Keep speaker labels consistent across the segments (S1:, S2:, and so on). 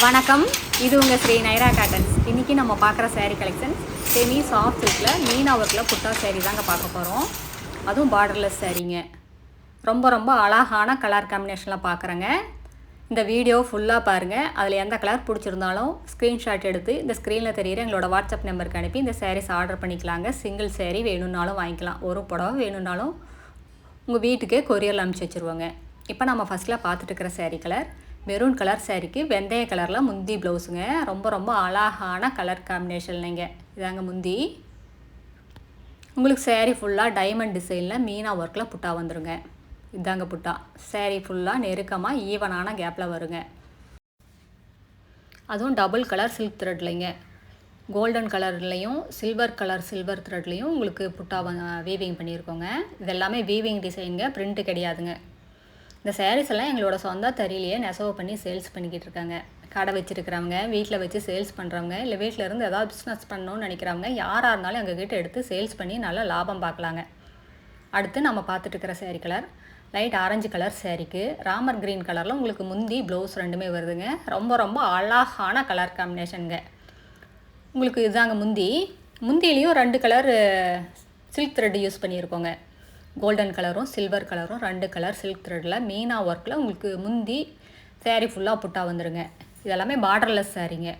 S1: வணக்கம், இது உங்கள் ஸ்ரீ நைரா காட்டன்ஸ். இன்றைக்கி நம்ம பார்க்குற சேரீ கலெக்ஷன்ஸ் செமி சாஃப்ட் சில்கில் மீனா ஒர்க்கில் புட்டா சேரீ தாங்க பார்க்க போகிறோம். அதுவும் பார்டர்லெஸ் சேரீங்க. ரொம்ப ரொம்ப அழகான கலர் காம்பினேஷனில் பார்க்குறேங்க. இந்த வீடியோ ஃபுல்லாக பாருங்கள். அதில் எந்த கலர் பிடிச்சிருந்தாலும் ஸ்க்ரீன்ஷாட் எடுத்து இந்த ஸ்க்ரீனில் தெரிகிற எங்களோட வாட்ஸ்அப் நம்பருக்கு அனுப்பி இந்த சாரீஸ் ஆர்டர் பண்ணிக்கலாங்க. சிங்கிள் சேரீ வேணும்னாலும் வாங்கிக்கலாம், ஒரு புடவை வேணும்னாலும் உங்கள் வீட்டுக்கே கொரியரில் அனுப்பிச்சி வச்சுருவாங்க. இப்போ நம்ம ஃபஸ்ட்டில் பார்த்துட்டு இருக்கிற சேரீ கலர் மெரூன் கலர் சேரீக்கு வெந்தய கலரில் முந்தி ப்ளவுஸுங்க. ரொம்ப ரொம்ப அழகான கலர் காம்பினேஷன்லைங்க. இதாங்க முந்தி. உங்களுக்கு சேரீ ஃபுல்லாக டைமண்ட் டிசைனில் மீனா ஒர்க்கில் புட்டா வந்துடுங்க. இதாங்க புட்டா. சேரீ ஃபுல்லாக நெருக்கமாக ஈவனான கேப்பில் வருங்க. அதுவும் டபுள் கலர் சில்க் த்ரெட்லைங்க. கோல்டன் கலர்லேயும் சில்வர் த்ரெட்லேயும் உங்களுக்கு புட்டா வீவிங் பண்ணியிருக்கோங்க. இதெல்லாமே வீவிங் டிசைனுங்க, பிரிண்ட்டு கிடையாதுங்க. இந்த சாரீஸ் எல்லாம் எங்களோட சொந்த தறியிலேயே நெசவு பண்ணி சேல்ஸ் பண்ணிக்கிட்டு இருக்காங்க. கடை வச்சுருக்கிறவங்க, வீட்டில் வச்சு சேல்ஸ் பண்ணுறவங்க, இல்லை வீட்டில் இருந்து ஏதாவது பிஸ்னஸ் பண்ணணும்னு நினைக்கிறவங்க யாராக இருந்தாலும் எங்ககிட்ட எடுத்து சேல்ஸ் பண்ணி நல்லா லாபம் பார்க்கலாங்க. அடுத்து நம்ம பார்த்துட்டு இருக்கிற sari colour light orange colour சேரீக்கு ராமர் க்ரீன் கலரில் உங்களுக்கு முந்தி ப்ளவுஸ் ரெண்டுமே வருதுங்க. ரொம்ப ரொம்ப அழகான கலர் காம்பினேஷனுங்க. உங்களுக்கு இதாங்க முந்திலையும் 2 கலர் சில்க் த்ரெட் யூஸ் பண்ணியிருக்கோங்க. கோல்டன் கலரும் சில்வர் கலரும் 2 கலர் சில்க் த்ரெட்டில் மீனா ஒர்க்கில் உங்களுக்கு முந்தி சேரீ ஃபுல்லாக புட்டா வந்துடுங்க. இதெல்லாமே பார்டர்லெஸ் சேரீங்க.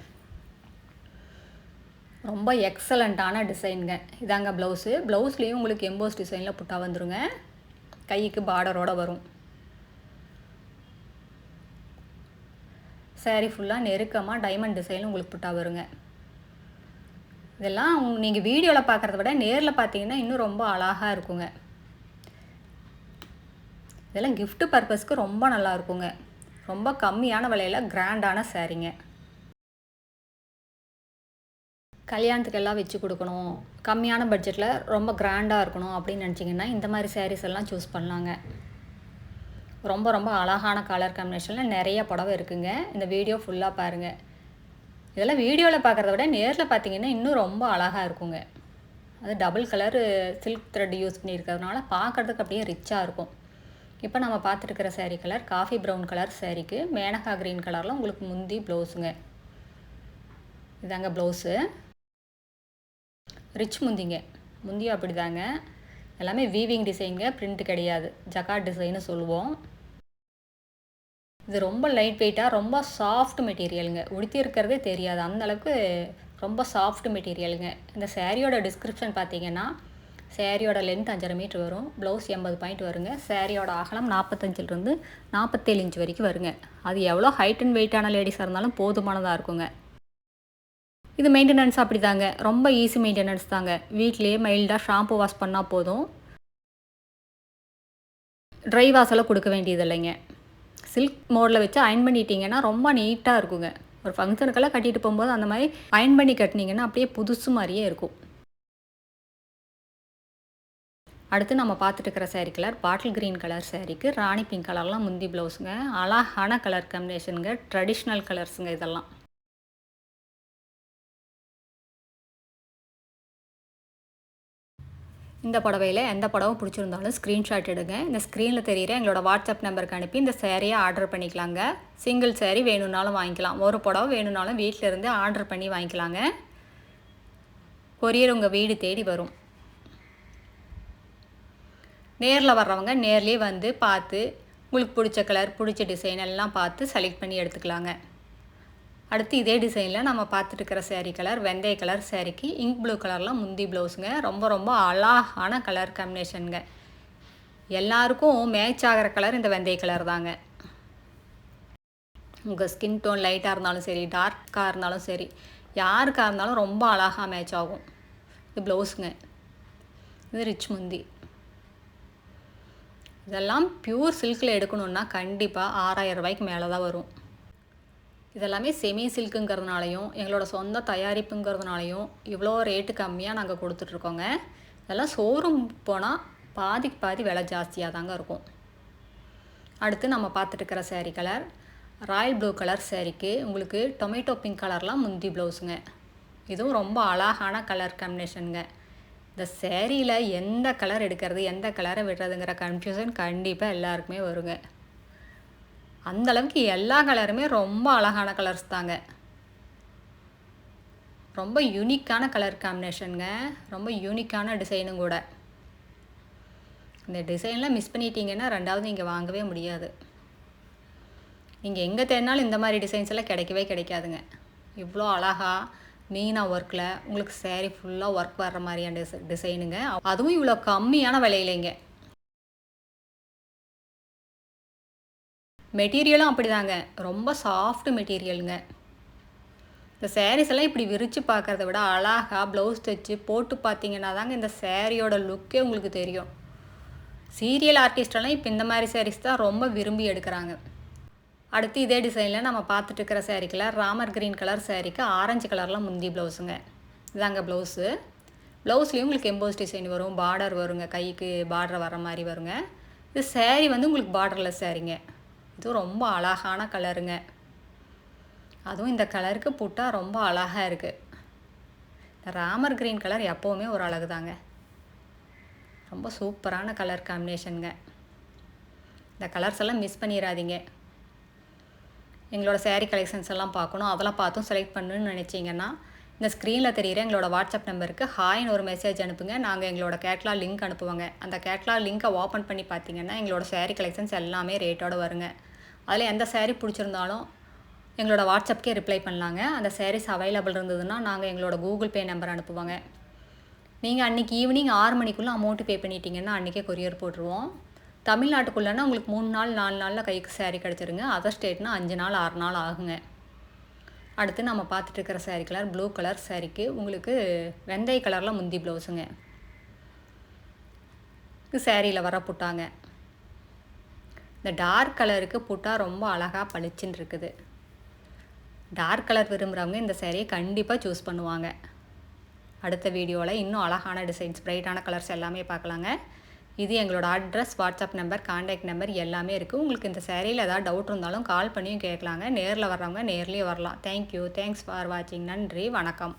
S1: ரொம்ப எக்ஸலண்ட்டான டிசைனுங்க. இதாங்க ப்ளவுஸ்லேயும் உங்களுக்கு எம்போஸ் டிசைனில் புட்டா வந்துடுங்க. கைக்கு பார்டரோடு வரும். சேரீ ஃபுல்லாக நெருக்கமாக டைமண்ட் டிசைனில் உங்களுக்கு புட்டா வருங்க. இதெல்லாம் நீங்கள் வீடியோவில் பார்க்குறத விட நேரில் பார்த்தீங்கன்னா இன்னும் ரொம்ப அழகாக இருக்குங்க. இதெல்லாம் கிஃப்ட் பர்பஸ்க்கு ரொம்ப நல்லா இருக்குங்க. ரொம்ப கம்மியான விலையில் கிராண்டான சாரீங்க. கல்யாணத்துக்கெல்லாம் வச்சு கொடுக்கணும், கம்மியான பட்ஜெட்டில் ரொம்ப கிராண்டாக இருக்கணும் அப்படின்னு நினச்சிங்கன்னா இந்த மாதிரி சாரீஸ் எல்லாம் சூஸ் பண்ணலாங்க. ரொம்ப ரொம்ப அழகான கலர் காம்பினேஷனில் நிறைய புடவை இருக்குங்க. இந்த வீடியோ ஃபுல்லாக பாருங்கள். இதெல்லாம் வீடியோவில் பார்க்குறத விட நேரில் பார்த்தீங்கன்னா இன்னும் ரொம்ப அழகாக இருக்குங்க. அது double colour silk thread use பண்ணியிருக்கிறதுனால பார்க்குறதுக்கு அப்படியே ரிச்சாக இருக்கும். இப்போ நம்ம பார்த்துருக்கிற sari colour coffee brown colour சேரீக்கு மேனகா க்ரீன் கலரில் உங்களுக்கு முந்தி ப்ளவுஸுங்க. இதாங்க ப்ளவுஸு. ரிச் முந்தியும் அப்படி தாங்க. எல்லாமே வீவிங் டிசைனுங்க, பிரிண்ட் கிடையாது. ஜக்கார்ட் டிசைன்னு சொல்லுவோம். இது ரொம்ப லைட் வெயிட்டாக ரொம்ப சாஃப்ட் மெட்டீரியலுங்க. உடுத்தி இருக்கிறதே தெரியாது, அந்தளவுக்கு ரொம்ப சாஃப்ட் மெட்டீரியலுங்க. இந்த சேரீயோட டிஸ்கிரிப்ஷன் பார்த்தீங்கன்னா சேரீயோட லென்த் 5.5 மீட்டர் வரும். ப்ளவுஸ் 80 பாயிண்ட் வருங்க. சேரீயோட அகலம் 45லிருந்து 47 இன்ச் வரைக்கும் வருங்க. அது எவ்வளோ ஹைட் அண்ட் வெயிட்டான லேடிஸாக இருந்தாலும் போதுமானதாக இருக்குங்க. இது மெயின்டெனன்ஸ் அப்படி தாங்க, ரொம்ப ஈஸி மெயின்டெனன்ஸ் தாங்க. வீட்லேயே மைல்டாக ஷாம்பு வாஷ் பண்ணால் போதும். ட்ரை வாஷெல்லாம் கொடுக்க வேண்டியது இல்லைங்க. சில்க் மோடில் வச்சு அயன் பண்ணிட்டீங்கன்னா ரொம்ப நீட்டாக இருக்குங்க. ஒரு ஃபங்க்ஷனுக்கெல்லாம் கட்டிட்டு போகும்போது அந்த மாதிரி அயன் பண்ணி கட்டினீங்கன்னா அப்படியே புதுசு மாதிரியே இருக்கும். அடுத்து நம்ம பார்த்துட்டு இருக்கிற sari colour bottle green colour சேரீக்கு ராணி பிங்க் கலர்லாம் முந்தி ப்ளவுஸுங்க. அழகான கலர் காம்பினேஷனுங்க, ட்ரெடிஷ்னல் கலர்ஸுங்க இதெல்லாம். இந்த புடவையில் எந்த புடவை பிடிச்சிருந்தாலும் ஸ்க்ரீன்ஷாட் எடுங்க. இந்த ஸ்க்ரீனில் தெரிகிற எங்களோட வாட்ஸ்அப் நம்பருக்கு அனுப்பி இந்த சேரீயை ஆர்டர் பண்ணிக்கலாங்க. சிங்கிள் சேரீ வேணும்னாலும் வாங்கிக்கலாம், ஒரு புடவை வேணும்னாலும் வீட்டில் இருந்து ஆர்டர் பண்ணி வாங்கிக்கலாங்க. கொரியர் உங்கள் வீடு தேடி வரும். நேரில் வர்றவங்க நேர்லேயே வந்து பார்த்து உங்களுக்கு பிடிச்ச கலர் பிடிச்ச டிசைன் எல்லாம் பார்த்து செலக்ட் பண்ணி எடுத்துக்கலாங்க. அடுத்து இதே டிசைனில் நம்ம பார்த்துட்டு இருக்கிற சேரீ கலர் வெந்தய கலர் சேரீக்கு இங்க் ப்ளூ கலரில் முந்தி ப்ளவுஸுங்க. ரொம்ப ரொம்ப அழகான கலர் காம்பினேஷனுங்க. எல்லாருக்கும் மேட்ச் ஆகிற கலர் இந்த வெந்தய கலர் தாங்க. உங்கள் ஸ்கின் டோன் லைட்டாக இருந்தாலும் சரி, டார்க்காக இருந்தாலும் சரி, யாருக்காக இருந்தாலும் ரொம்ப அழகாக மேட்ச் ஆகும். இது ப்ளவுஸுங்க. இது ரிச் முந்தி. இதெல்லாம் பியூர் சில்கில் எடுக்கணுன்னா கண்டிப்பாக 6000 ரூபாய்க்கு மேலே தான் வரும். இதெல்லாமே செமி சில்க்குங்கிறதுனாலையும் எங்களோட சொந்த தயாரிப்புங்கிறதுனாலையும் இவ்வளோ ரேட்டு கம்மியாக நாங்கள் கொடுத்துட்ருக்கோங்க. இதெல்லாம் ஷோரூம் போனால் பாதிக்கு பாதி விலை ஜாஸ்தியாக தாங்க இருக்கும். அடுத்து நம்ம பார்த்துட்டு இருக்கிற sari colour royal blue colour சேரீக்கு உங்களுக்கு டொமேட்டோ பிங்க் கலர்லாம் முந்தி ப்ளவுஸுங்க. இதுவும் ரொம்ப அழகான கலர் காம்பினேஷனுங்க. இந்த சேரீயில் எந்த கலர் எடுக்கிறது, எந்த கலரை விடுறதுங்கிற கன்ஃபியூஷன் கண்டிப்பாக எல்லாருக்குமே வருங்க. அந்தளவுக்கு எல்லா கலருமே ரொம்ப அழகான கலர்ஸ் தாங்க. ரொம்ப யூனிக்கான கலர் காம்பினேஷனுங்க. ரொம்ப யூனிக்கான டிசைனும் கூட. இந்த டிசைன்லாம் மிஸ் பண்ணிட்டீங்கன்னா 2வது இங்கே வாங்கவே முடியாது. நீங்கள் எங்கே தேடினாலும் இந்த மாதிரி டிசைன்ஸ் எல்லாம் கிடைக்கவே கிடைக்காதுங்க. இவ்வளோ அழகா மீனா ஒர்க்கில் உங்களுக்கு சேரீ ஃபுல்லாக ஒர்க் வர்ற மாதிரியான டிசைனுங்க. அதுவும் இவ்வளோ கம்மியான விலையிலைங்க. மெட்டீரியலும் அப்படிதாங்க. ரொம்ப சாஃப்ட் மெட்டீரியலுங்க. இந்த சாரீஸ் எல்லாம் இப்படி விரித்து பார்க்குறத விட அழகாக ப்ளவுஸ் தைச்சு போட்டு பார்த்தீங்கன்னா தாங்க இந்த சேரீயோட லுக்கே உங்களுக்கு தெரியும். சீரியல் ஆர்டிஸ்டெல்லாம் இப்போ இந்த மாதிரி சாரீஸ் தான் ரொம்ப விரும்பி எடுக்கிறாங்க. அடுத்து இதே டிசைனில் நம்ம பார்த்துட்டு இருக்கிற சாரீக்கில் ராமர் க்ரீன் கலர் சாரீக்கு ஆரஞ்சு கலரில் முந்தி ப்ளவுஸுங்க. இதாங்க ப்ளவுஸு. ப்ளவுஸ்லேயும் உங்களுக்கு எம்போஸ் டிசைன் வரும், பார்டர் வருங்க, கைக்கு பார்டர் வர மாதிரி வருங்க. இது சாரீ வந்து உங்களுக்கு பார்டர்லெஸ் சாரீங்க. இதுவும் ரொம்ப அழகான கலருங்க. அதுவும் இந்த கலருக்கு புட்டா ரொம்ப அழகாக இருக்குது. இந்த ராமர் க்ரீன் கலர் எப்போவுமே ஒரு அழகு தாங்க. ரொம்ப சூப்பரான கலர் காம்பினேஷனுங்க. இந்த கலர்ஸ் எல்லாம் மிஸ் பண்ணிடாதீங்க. எங்களோட சேரீ கலெக்ஷன்ஸ் எல்லாம் பார்க்கணும், அதெல்லாம் பார்த்தும் செலக்ட் பண்ணணும்னு நினச்சிங்கன்னா இந்த ஸ்க்ரீனில் தெரிகிற எங்களோட வாட்ஸ்அப் நம்பருக்கு ஹாய்னு ஒரு மெசேஜ் அனுப்புங்க. நாங்கள் எங்களோட கேட்லாக் லிங்க் அனுப்புவோங்க. அந்த கேட்லாக் லிங்க்கை ஓப்பன் பண்ணி பார்த்தீங்கன்னா எங்களோட சேரீ கலெக்ஷன்ஸ் எல்லாமே ரேட்டோடு வருங்க. அதில் எந்த சேரீ பிடிச்சிருந்தாலும் எங்களோட வாட்ஸ்அப்கே ரிப்ளை பண்ணலாங்க. அந்த சாரீஸ் அவைலபிள் இருந்ததுன்னா நாங்கள் எங்களோட கூகுள் பே நம்பர் அனுப்புவோங்க. நீங்கள் அன்றைக்கி ஈவினிங் 6 மணிக்குள்ளே அமௌண்ட்டு பே பண்ணிட்டீங்கன்னா அன்றைக்கே கொரியர் போட்டுருவோம். தமிழ்நாட்டுக்குள்ளேன்னா உங்களுக்கு 3 நாள் 4 நாளில் கைக்கு சாரீ கிடச்சிருங்க. அதர் ஸ்டேட்னா 5 நாள் 6 நாள் ஆகுங்க. அடுத்து நம்ம பார்த்துட்டு இருக்கிற சாரீ கலர் ப்ளூ கலர் சாரீக்கு உங்களுக்கு வெந்தய கலரில் முந்தி ப்ளவுஸுங்க. இது சாரியில் வர புட்டாங்க. இந்த டார்க் கலருக்கு புட்டா ரொம்ப அழகாக பளிச்சுன்னு இருக்குது. டார்க் கலர் விரும்புகிறவங்க இந்த சாரியை கண்டிப்பாக சூஸ் பண்ணுவாங்க. அடுத்த வீடியோவில் இன்னும் அழகான டிசைன்ஸ், பிரைட்டான கலர்ஸ் எல்லாமே பார்க்கலாங்க. இது எங்களோட address, WhatsApp number, contact number எல்லாமே இருக்குது. உங்களுக்கு இந்த சாரியில் ஏதாவது டவுட் இருந்தாலும் கால் பண்ணியும் கேட்கலாங்க. நேரில் வர்றவங்க நேர்லேயே வரலாம். தேங்க்யூ. தேங்க்ஸ் ஃபார் வாட்சிங். நன்றி, வணக்கம்.